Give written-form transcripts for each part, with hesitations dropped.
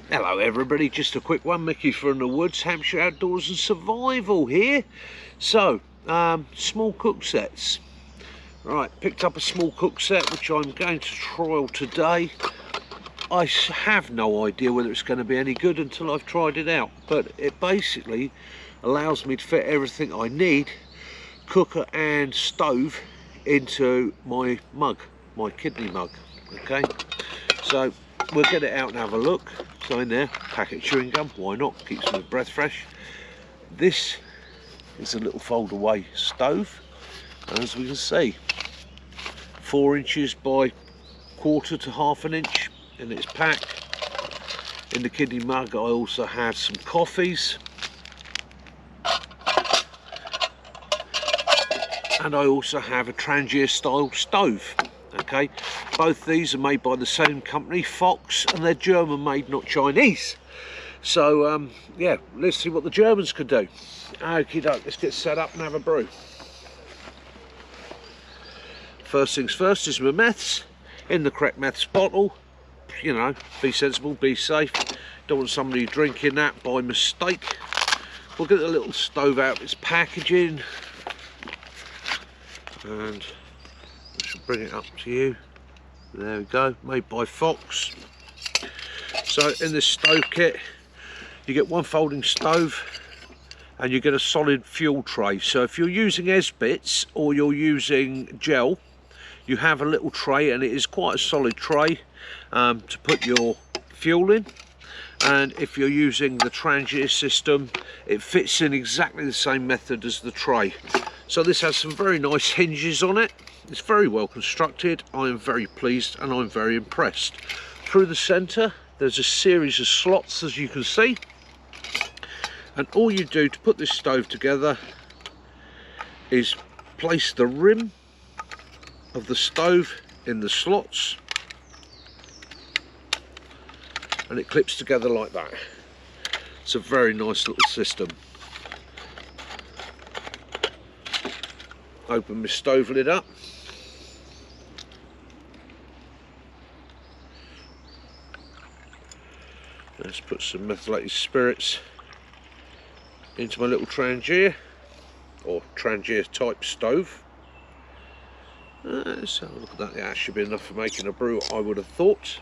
Hello everybody, just a quick one. Mickey from the Woods, Hampshire Outdoors and Survival here. So, small cook sets. Right, picked up a small cook set which I'm going to trial today. I have no idea whether it's going to be any good until I've tried it out, but it basically allows me to fit everything I need, cooker and stove, into my mug, my kidney mug. Okay, so we'll get it out and have a look. So in there, packet of chewing gum, why not, keeps my breath fresh. This is a little fold away stove, as we can see, 4 inches by 1/4 to 1/2 inch in its pack. In the kidney mug I also have some coffees, and I also have a trangia style stove. Okay, both these are made by the same company, Fox, and they're German made, not Chinese. So yeah, let's see what the Germans could do. Okie doke, let's get set up and have a brew. First things first is my meths, in the correct meths bottle. You know, be sensible, be safe. Don't want somebody drinking that by mistake. We'll get the little stove out of its packaging, and bring it up to you. There we go, made by Fox. So in this stove kit you get one folding stove and you get a solid fuel tray. So if you're using S-bits or you're using gel, you have a little tray, and it is quite a solid tray to put your fuel in. And if you're using the trangia system, it fits in exactly the same method as the tray. So this has some very nice hinges on it. It's very well constructed. I am very pleased and I'm very impressed. Through the centre there's a series of slots, as you can see, and all you do to put this stove together is place the rim of the stove in the slots, and it clips together like that. It's a very nice little system. Open my stove lid up. Let's put some methylated spirits into my little trangia, or trangia type stove. Let's have a look at that. Yeah, that should be enough for making a brew, I would have thought.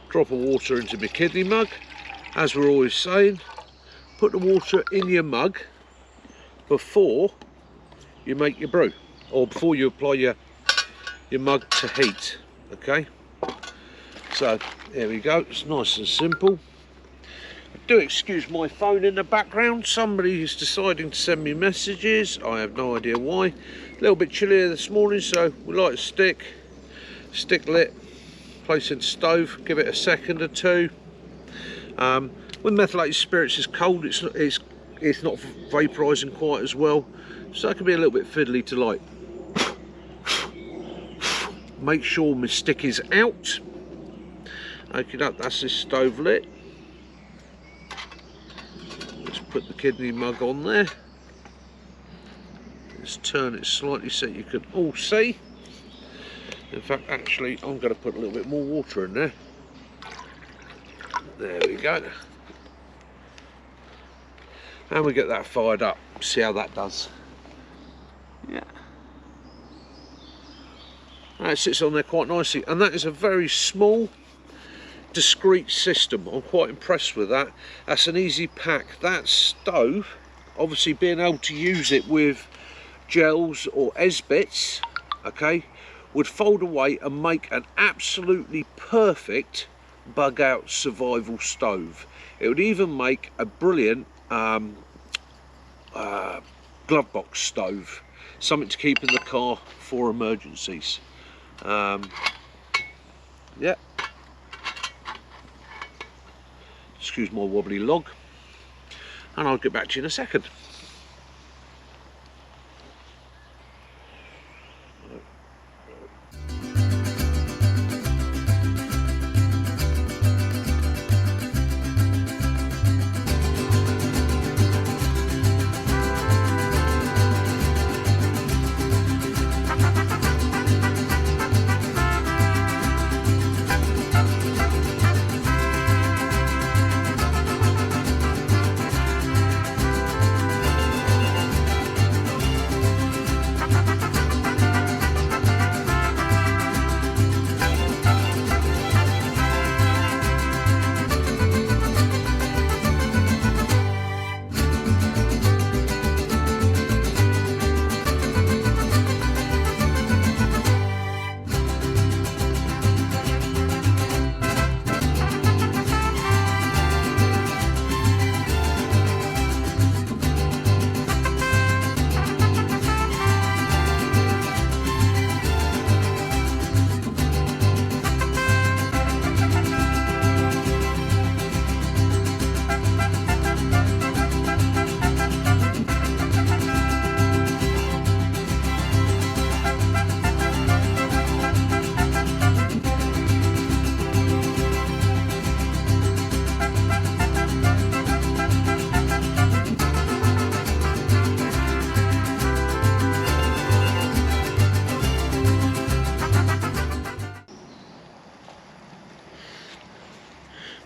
Drop of water into my kidney mug. As we're always saying, put the water in your mug before you make your brew, or before you apply your mug to heat. Okay, so there we go. It's nice and simple. Do excuse my phone in the background. Somebody is deciding to send me messages. I have no idea why. A little bit chillier this morning, so we light a stick lit, place in the stove, give it a second or two. When methylated spirits is cold, it's not vaporising quite as well, so it can be a little bit fiddly to light. Make sure my stick is out. Okay, that's this stove lit. Let's put the kidney mug on there. Let's turn it slightly so you can all see. In fact, actually, I'm going to put a little bit more water in there. There we go. And we get that fired up. See how that does. Yeah. That sits on there quite nicely, and that is a very small, discreet system. I'm quite impressed with that. That's an easy pack. That stove, obviously being able to use it with gels or S-bits, okay, would fold away and make an absolutely perfect bug out survival stove. It would even make a brilliant glove box stove, something to keep in the car for emergencies. Yeah, excuse my wobbly log, and I'll get back to you in a second.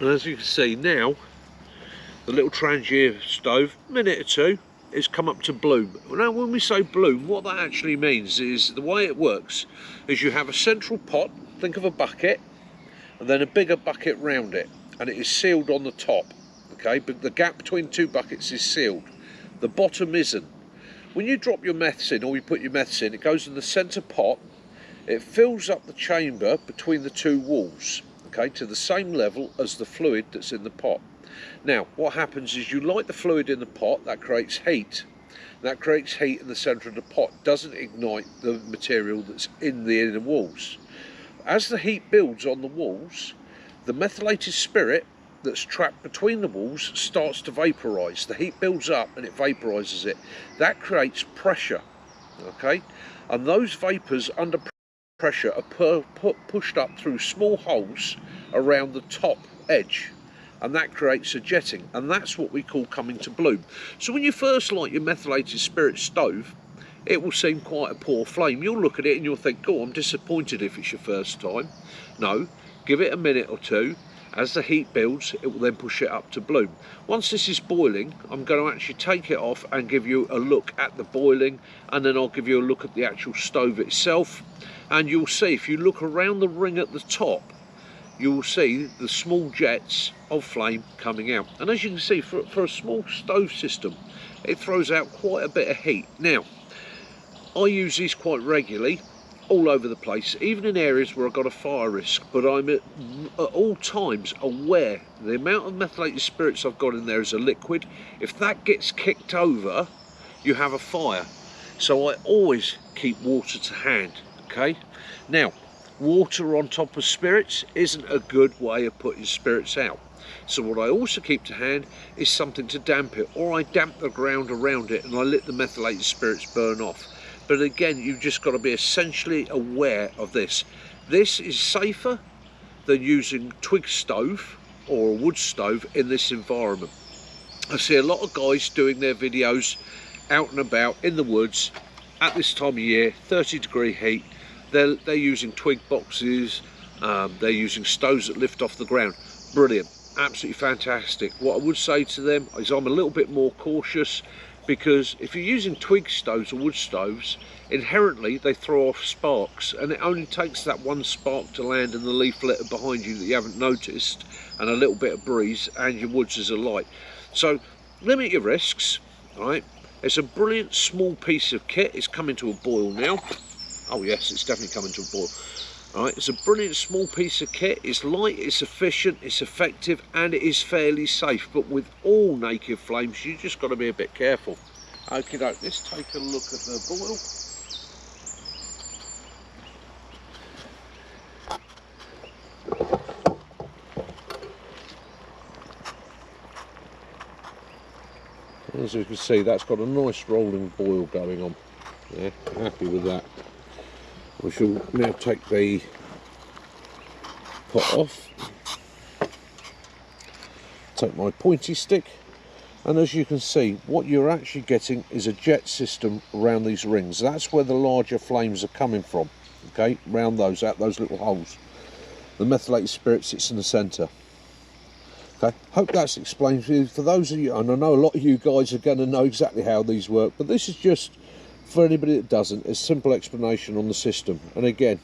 And as you can see now, the little trangia stove, minute or two, it's come up to bloom. Now when we say bloom, what that actually means is, the way it works is you have a central pot, think of a bucket, and then a bigger bucket round it, and it is sealed on the top, okay, but the gap between two buckets is sealed, the bottom isn't. When you drop your meths in, or you put your meths in, it goes in the centre pot, it fills up the chamber between the two walls, okay, to the same level as the fluid that's in the pot. Now what happens is you light the fluid in the pot, that creates heat. That creates heat in the centre of the pot, doesn't ignite the material that's in the inner walls. As the heat builds on the walls, the methylated spirit that's trapped between the walls starts to vaporise. The heat builds up and it vaporises it. That creates pressure, okay? And those vapours under pressure are pushed up through small holes around the top edge, and that creates a jetting, and that's what we call coming to bloom. So when you first light your methylated spirit stove, it will seem quite a poor flame. You'll look at it and you'll think, oh, I'm disappointed if it's your first time. No, give it a minute or two. As the heat builds, it will then push it up to bloom. Once this is boiling, I'm going to actually take it off and give you a look at the boiling, and then I'll give you a look at the actual stove itself. And you'll see, if you look around the ring at the top, you will see the small jets of flame coming out. And as you can see, for a small stove system, it throws out quite a bit of heat. Now, I use these quite regularly, all over the place, even in areas where I've got a fire risk, but I'm at all times aware the amount of methylated spirits I've got in there is a liquid. If that gets kicked over, you have a fire. So I always keep water to hand, okay? Now, water on top of spirits isn't a good way of putting spirits out. So what I also keep to hand is something to damp it, or I damp the ground around it and I let the methylated spirits burn off. But again, you've just got to be essentially aware of this. This is safer than using twig stove or a wood stove in this environment. I see a lot of guys doing their videos out and about in the woods at this time of year, 30-degree heat. They're using twig boxes, they're using stoves that lift off the ground. Brilliant, absolutely fantastic. What I would say to them is I'm a little bit more cautious, because if you're using twig stoves or wood stoves, inherently they throw off sparks, and it only takes that one spark to land in the leaf litter behind you that you haven't noticed, and a little bit of breeze, and your woods is alight. So limit your risks, right? It's a brilliant small piece of kit. It's coming to a boil now. Oh yes, it's definitely coming to a boil. All right, it's a brilliant small piece of kit. It's light, it's efficient, it's effective, and it is fairly safe. But with all naked flames, you just got to be a bit careful. Okay, let's take a look at the boil. As you can see, that's got a nice rolling boil going on. Yeah, happy with that. We shall now take the pot off, take my pointy stick, and as you can see, what you're actually getting is a jet system around these rings. That's where the larger flames are coming from, okay, round those, out those little holes. The methylated spirit sits in the centre. Okay, hope that's explained to you. For those of you, and I know a lot of you guys are going to know exactly how these work, but this is just, for anybody that doesn't, a simple explanation on the system. And again,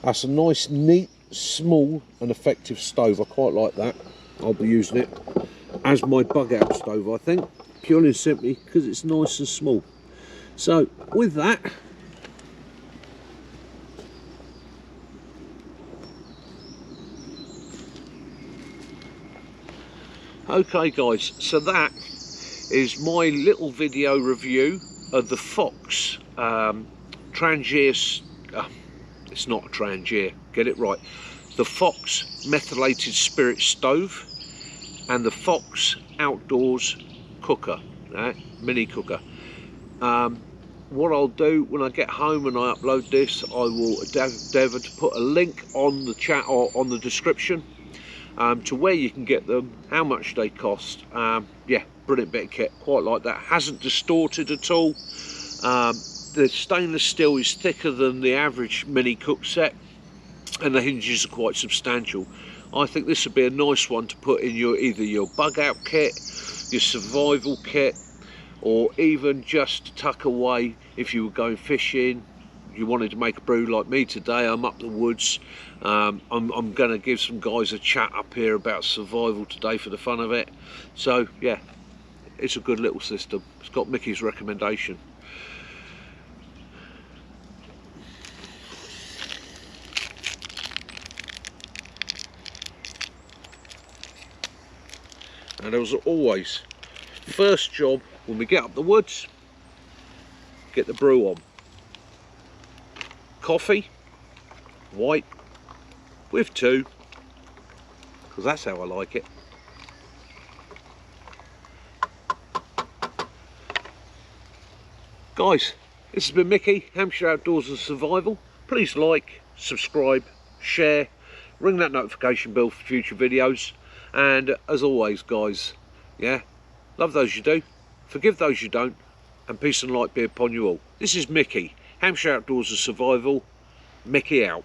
that's a nice, neat, small and effective stove. I quite like that. I'll be using it as my bug out stove, I think, purely and simply because it's nice and small. So with that, okay guys, so that is my little video review of the Fox trangia, it's not a trangia, get it right, the Fox methylated spirit stove and the Fox outdoors cooker, mini cooker. What I'll do when I get home and I upload this, I will endeavour to put a link on the chat or on the description to where you can get them, how much they cost. Yeah, brilliant bit of kit, quite like that. Hasn't distorted at all. The stainless steel is thicker than the average mini cook set, and the hinges are quite substantial. I think this would be a nice one to put in your either your bug out kit, your survival kit, or even just to tuck away if you were going fishing. You wanted to make a brew like me today. I'm up the woods. I'm going to give some guys a chat up here about survival today for the fun of it. So yeah, it's a good little system. It's got Mickey's recommendation. And as always, first job when we get up the woods, get the brew on. Coffee, white, with 2, because that's how I like it. Guys, this has been Mickey, Hampshire Outdoors and Survival. Please like, subscribe, share, ring that notification bell for future videos. And as always, guys, yeah, love those you do, forgive those you don't, and peace and light be upon you all. This is Mickey, Hampshire Outdoors and Survival. Mickey out.